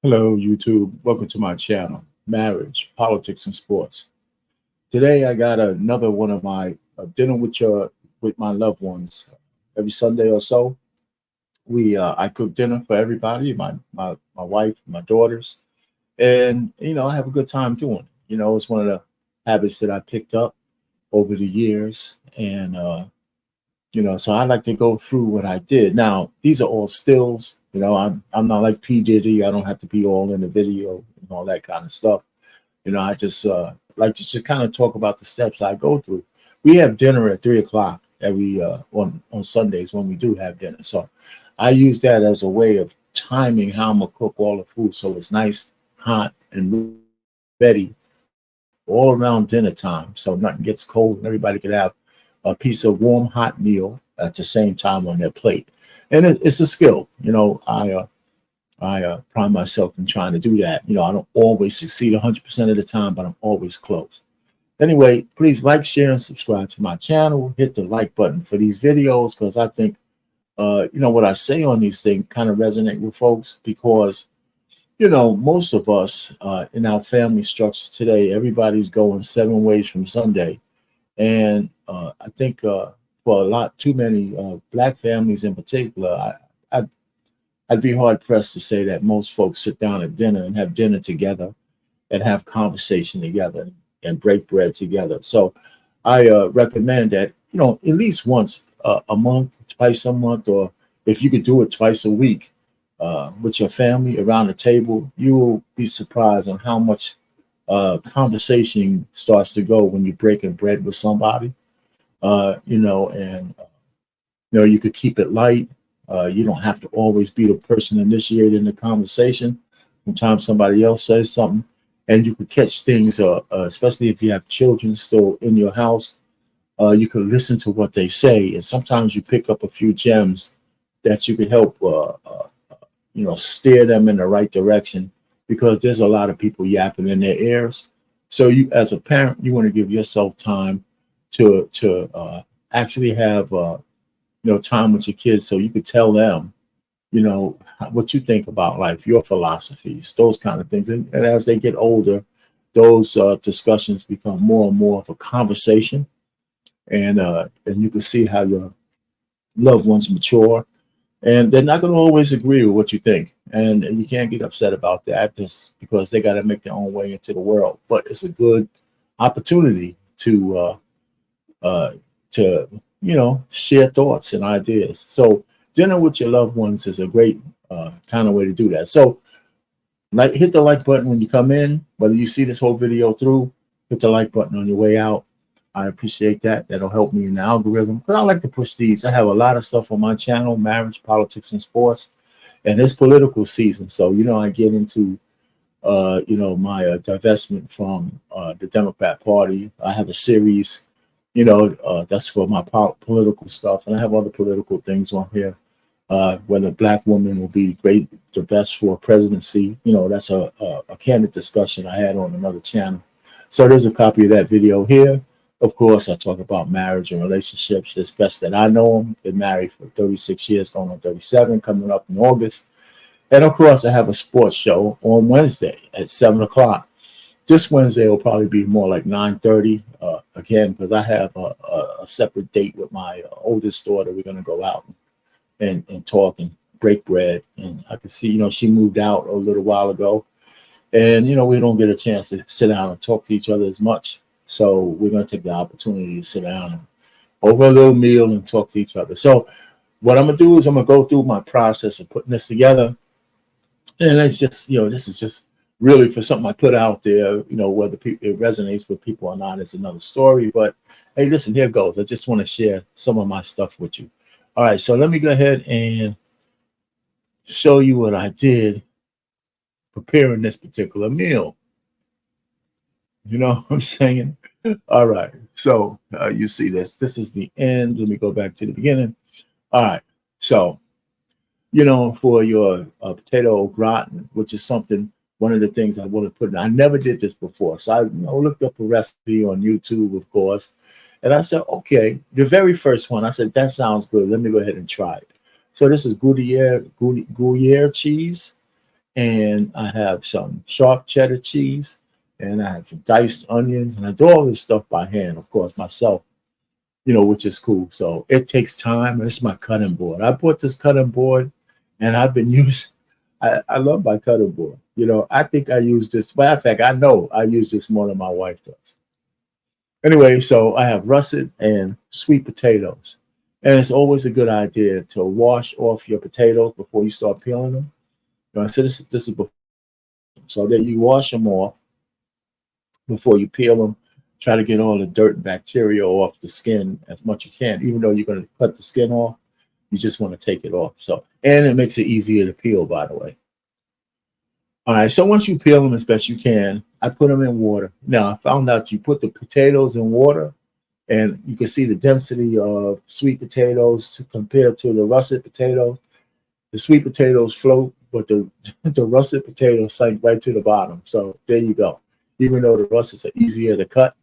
Hello, YouTube. Welcome to my channel, Marriage, Politics, and Sports. Today, I got another one of my dinner with my loved ones. Every Sunday or so, we I cook dinner for everybody, my wife, my daughters, and I have a good time doing it. It's one of the habits that I picked up over the years, and so I like to go through what I did. Now, these are all stills. I'm not like P. Diddy. I don't have to be all in the video and all that kind of stuff. I just like to just kind of talk about the steps I go through. We have dinner at 3 o'clock every on Sundays when we do have dinner. So I use that as a way of timing how I'm gonna cook all the food so it's nice, hot, and ready all around dinner time. So nothing gets cold and everybody can have a piece of warm, hot meal at the same time on their plate. And it's a skill. I pride myself in trying to do that. I don't always succeed 100% of the time, but I'm always close. Anyway, please like, share, and subscribe to my channel. Hit the like button for these videos because I think, what I say on these things kind of resonate with folks because, most of us in our family structure today, everybody's going 7 ways from Sunday. And I think for a lot too many Black families in particular, I'd be hard pressed to say that most folks sit down at dinner and have dinner together and have conversation together and break bread together. So I recommend that, at least once a month, twice a month, or if you could do it twice a week with your family around the table, you will be surprised on how much conversation starts to go when you're breaking bread with somebody, you could keep it light. You don't have to always be the person initiating the conversation. Sometimes somebody else says something, and you could catch things, especially if you have children still in your house. You could listen to what they say, and sometimes you pick up a few gems that you could help, steer them in the right direction because there's a lot of people yapping in their ears. So you, as a parent, you want to give yourself time to actually have time with your kids so you could tell them what you think about life, your philosophies, those kind of things. And as they get older, those discussions become more and more of a conversation, and you can see how your loved ones mature, and they're not going to always agree with what you think, and you can't get upset about that just because they got to make their own way into the world. But it's a good opportunity to share thoughts and ideas. So dinner with your loved ones is a great kind of way to do that. So hit the like button when you come in, whether you see this whole video through. Hit the like button on your way out. I appreciate that. That'll help me in the algorithm because I like to push these. I have a lot of stuff on my channel, Marriage, Politics, and Sports, and it's political season. So I get into my divestment from the Democrat Party. I have a series that's for my political stuff. And I have other political things on here. Whether a Black woman will be the best for presidency. That's a candid discussion I had on another channel. So there's a copy of that video here. Of course, I talk about marriage and relationships as best that I know them. Been married for 36 years, going on 37, coming up in August. And of course, I have a sports show on Wednesday at 7 o'clock. This Wednesday will probably be more like 9:30 again, because I have a separate date with my oldest daughter. We're going to go out and talk and break bread. And I can see, she moved out a little while ago. And, we don't get a chance to sit down and talk to each other as much. So we're going to take the opportunity to sit down and over a little meal and talk to each other. So what I'm going to do is I'm going to go through my process of putting this together. And it's just, this is just really for something I put out there, whether it resonates with people or not is another story. But hey, listen, here goes. I just want to share some of my stuff with you. All right, so let me go ahead and show you what I did preparing this particular meal. You know what I'm saying? All right, so you see this. This is the end. Let me go back to the beginning. All right, so, for your potato au gratin, which is one of the things I want to put in. I never did this before. So I looked up a recipe on YouTube, of course. And I said, okay, the very first one, I said, that sounds good. Let me go ahead and try it. So this is Gruyere cheese. and I have some sharp cheddar cheese, and I have some diced onions, and I do all this stuff by hand, of course, myself, which is cool. So it takes time. It's my cutting board. I bought this cutting board, and I've been using. I love my cutting board. I think I use this. Matter of fact, I know I use this more than my wife does. Anyway, so I have russet and sweet potatoes, and it's always a good idea to wash off your potatoes before you start peeling them. So this is before, so that you wash them off before you peel them. Try to get all the dirt and bacteria off the skin as much as you can. Even though you're going to cut the skin off, you just want to take it off. So, and it makes it easier to peel, by the way. All right, so once you peel them as best you can, I put them in water. Now, I found out you put the potatoes in water, and you can see the density of sweet potatoes compared to the russet potatoes. The sweet potatoes float, but the russet potatoes sink right to the bottom. So there you go. Even though the russets are easier to cut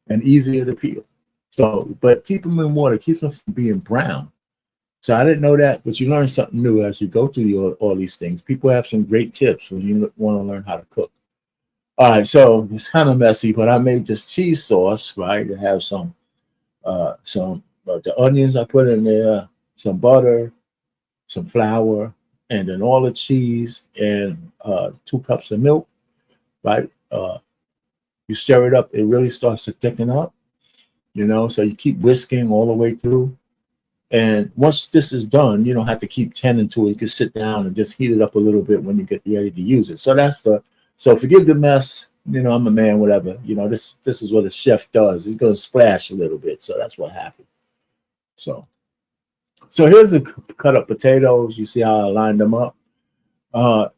and easier to peel. So, but keep them in water, keeps them from being brown. So I didn't know that, but you learn something new as you go through all these things. People have some great tips when you want to learn how to cook. All right, so it's kind of messy, but I made this cheese sauce, right? To have some the onions I put in there, some butter, some flour, and then all the cheese and 2 cups of milk, right? You stir it up, it really starts to thicken up, so you keep whisking all the way through. And once this is done, you don't have to keep tending to it. You can sit down and just heat it up a little bit when you get ready to use it. So forgive the mess. I'm a man, whatever. This is what a chef does. He's going to splash a little bit. So that's what happened. So here's the cut up potatoes. You see how I lined them up.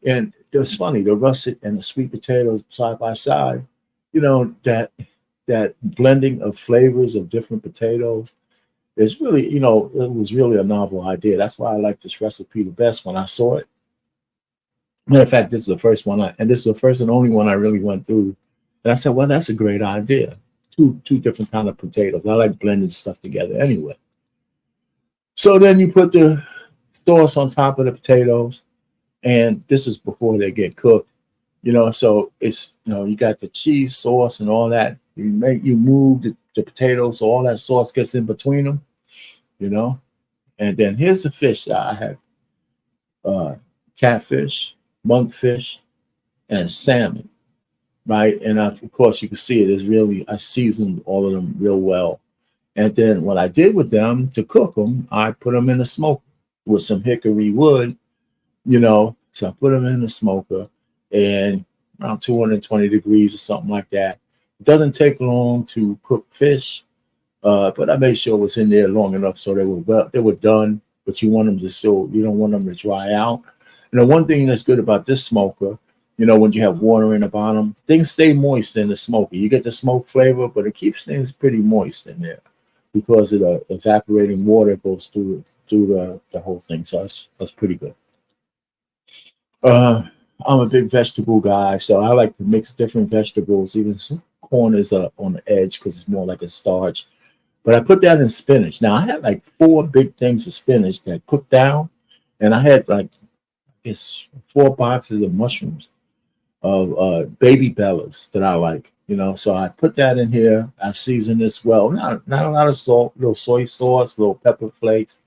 And it's funny, the russet and the sweet potatoes side by side, that blending of flavors of different potatoes. It's really, it was really a novel idea. That's why I like this recipe the best when I saw it. Matter of fact, this is the first one, and this is the first and only one I really went through. And I said, well, that's a great idea. Two different kind of potatoes. I like blending stuff together anyway. So then you put the sauce on top of the potatoes, and this is before they get cooked. So it's, you got the cheese sauce and all that. You move the potatoes so all that sauce gets in between them, And then here's the fish that I had: catfish, monkfish, and salmon, right? And of course, you can see it is really, I seasoned all of them real well. And then what I did with them to cook them, I put them in the smoker with some hickory wood, So I put them in the smoker and around 220 degrees or something like that. It doesn't take long to cook fish, but I made sure it was in there long enough so they were done. But you want them to you don't want them to dry out. One thing that's good about this smoker, when you have water in the bottom, things stay moist in the smoker. You get the smoke flavor, but it keeps things pretty moist in there because of the evaporating water goes through the whole thing. So that's pretty good. I'm a big vegetable guy, so I like to mix different vegetables. Even some corn is on the edge because it's more like a starch. But I put that in spinach. Now, I had like 4 big things of spinach that cooked down, and I had like, I guess, 4 boxes of mushrooms, of baby bellas that I like, So I put that in here. I season this well. Not a lot of salt, little soy sauce, little pepper flakes,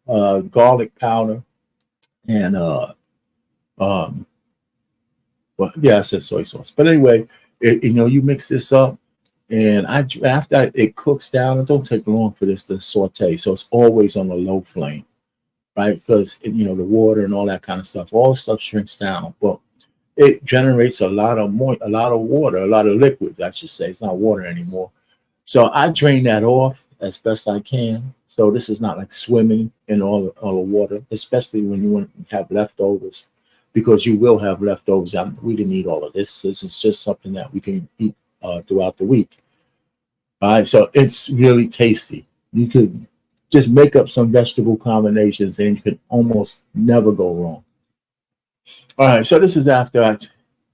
garlic powder, and well, yeah, I said soy sauce. But anyway, you mix this up, and after it cooks down, it don't take long for this to saute. So it's always on a low flame, right? Because the water and all that kind of stuff, all the stuff shrinks down, but it generates a lot of water, a lot of liquids, I should say. It's not water anymore. So I drain that off as best I can. So this is not like swimming in all the water, especially when you want to have leftovers. Because you will have leftovers. We didn't eat all of this. This is just something that we can eat throughout the week. All right, so it's really tasty. You could just make up some vegetable combinations and you could almost never go wrong. All right, so this is after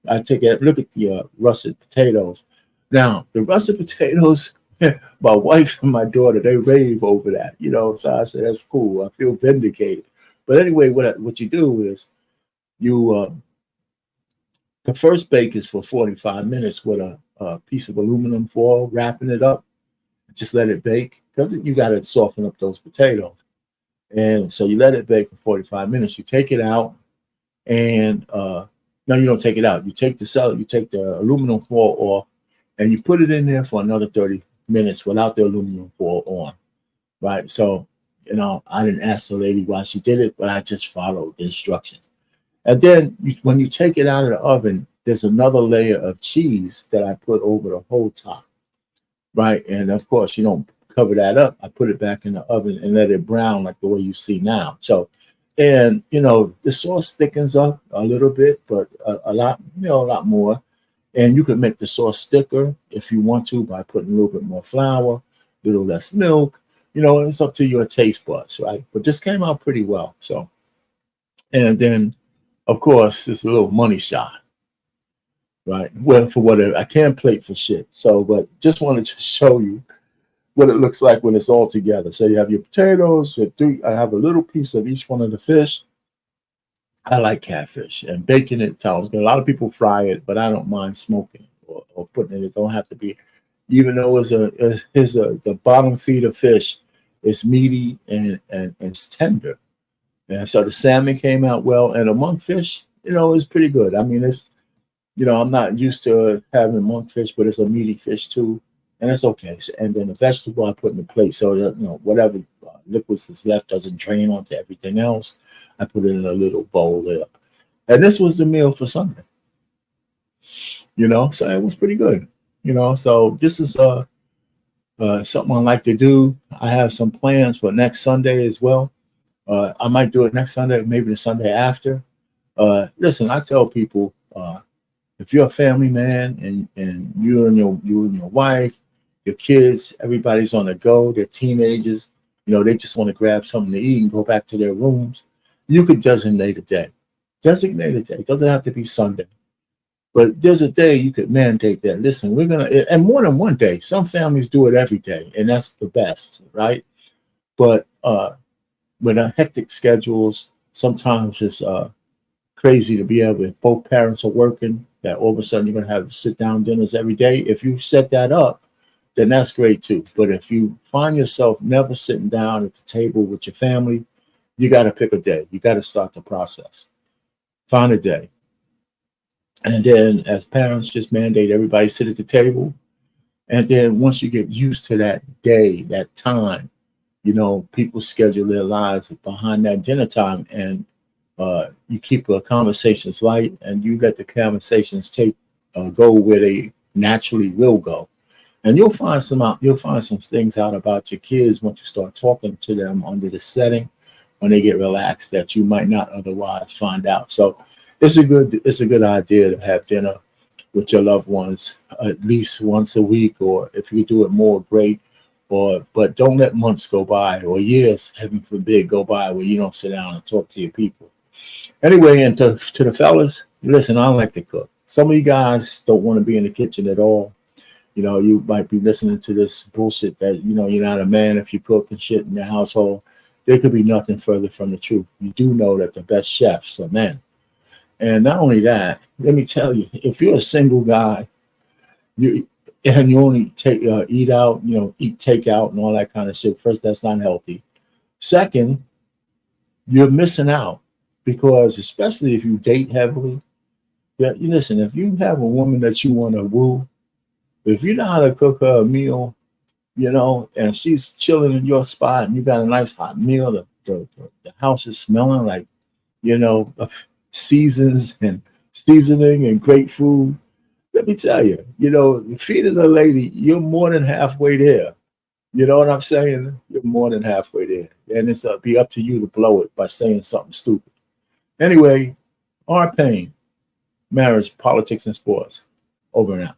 I take a look at the russet potatoes. Now, the russet potatoes, my wife and my daughter, they rave over that, So I said, that's cool. I feel vindicated. But anyway, what you do is, you The first bake is for 45 minutes with a piece of aluminum foil, wrapping it up. Just let it bake because you got to soften up those potatoes. And so you let it bake for 45 minutes. You take it out, and no, you don't take it out. You take the aluminum foil off, and you put it in there for another 30 minutes without the aluminum foil on. Right. So, I didn't ask the lady why she did it, but I just followed the instructions. And then when you take it out of the oven, there's another layer of cheese that I put over the whole top. Right. And of course, you don't cover that up. I put it back in the oven and let it brown like the way you see now. So, and the sauce thickens up a little bit, but a lot, a lot more. And you can make the sauce thicker if you want to by putting a little bit more flour, a little less milk. It's up to your taste buds, right? But this came out pretty well. So, and then, of course, it's a little money shot, right? Well, for whatever. I can't plate for shit. So, but just wanted to show you what it looks like when it's all together. So you have your potatoes. I have a little piece of each one of the fish. I like catfish, and baking it sounds good. A lot of people fry it, but I don't mind smoking or putting it. It don't have to be, even though the bottom feed of fish is meaty and it's tender. And so the salmon came out well, and the monkfish, is pretty good. I mean, it's, I'm not used to having monkfish, but it's a meaty fish too, and it's okay. And then the vegetable I put in the plate, so that, whatever liquids is left doesn't drain onto everything else. I put it in a little bowl there, and this was the meal for Sunday. So it was pretty good. So this is something I like to do. I have some plans for next Sunday as well. I might do it next Sunday, maybe the Sunday after. Listen, I tell people, if you're a family man and you and your wife, your kids, everybody's on the go, they're teenagers, they just want to grab something to eat and go back to their rooms, you could designate a day. Designate a day. It doesn't have to be Sunday. But there's a day you could mandate that. Listen, and more than one day. Some families do it every day, and that's the best, right? But with hectic schedules, sometimes it's crazy to be able, if both parents are working, that all of a sudden you're going to have sit-down dinners every day. If you set that up, then that's great too. But if you find yourself never sitting down at the table with your family, you got to pick a day. You got to start the process. Find a day. And then as parents, just mandate everybody sit at the table. And then once you get used to that day, that time, people schedule their lives behind that dinner time, and you keep the conversations light, and you let the conversations go where they naturally will go. And you'll find some things out about your kids once you start talking to them under the setting, when they get relaxed, that you might not otherwise find out. So it's a good idea to have dinner with your loved ones at least once a week, or if you do it more, great. But don't let months go by, or years, heaven forbid, go by where you don't sit down and talk to your people. Anyway, and to the fellas, listen, I like to cook. Some of you guys don't want to be in the kitchen at all. You might be listening to this bullshit that, you're not a man if you cook and shit in your household. There could be nothing further from the truth. You do know that the best chefs are men. And not only that, let me tell you, if you're a single guy, you only eat out, eat takeout and all that kind of shit. First, that's not healthy. Second, you're missing out, because especially if you date heavily, listen, if you have a woman that you want to woo, if you know how to cook her a meal, and she's chilling in your spot and you got a nice hot meal, the house is smelling like, seasons and seasoning and great food. Let me tell you, feeding a lady, you're more than halfway there. You know what I'm saying? You're more than halfway there. And it's be up to you to blow it by saying something stupid. Anyway, R. Payne, Marriage, Politics, and Sports. Over and out.